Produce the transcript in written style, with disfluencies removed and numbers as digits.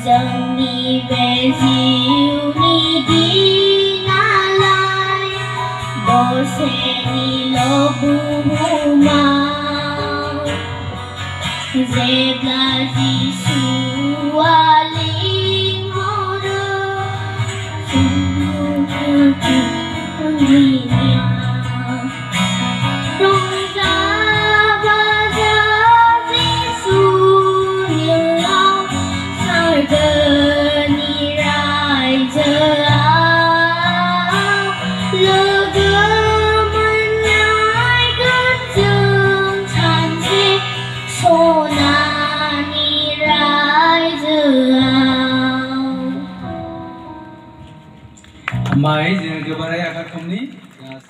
Ni về diệu ni đi na lai đô se ni lo bu mau dẹp là Giêsu linh hồn sung sung ni Mai, jangan kebarai agar kami, ya,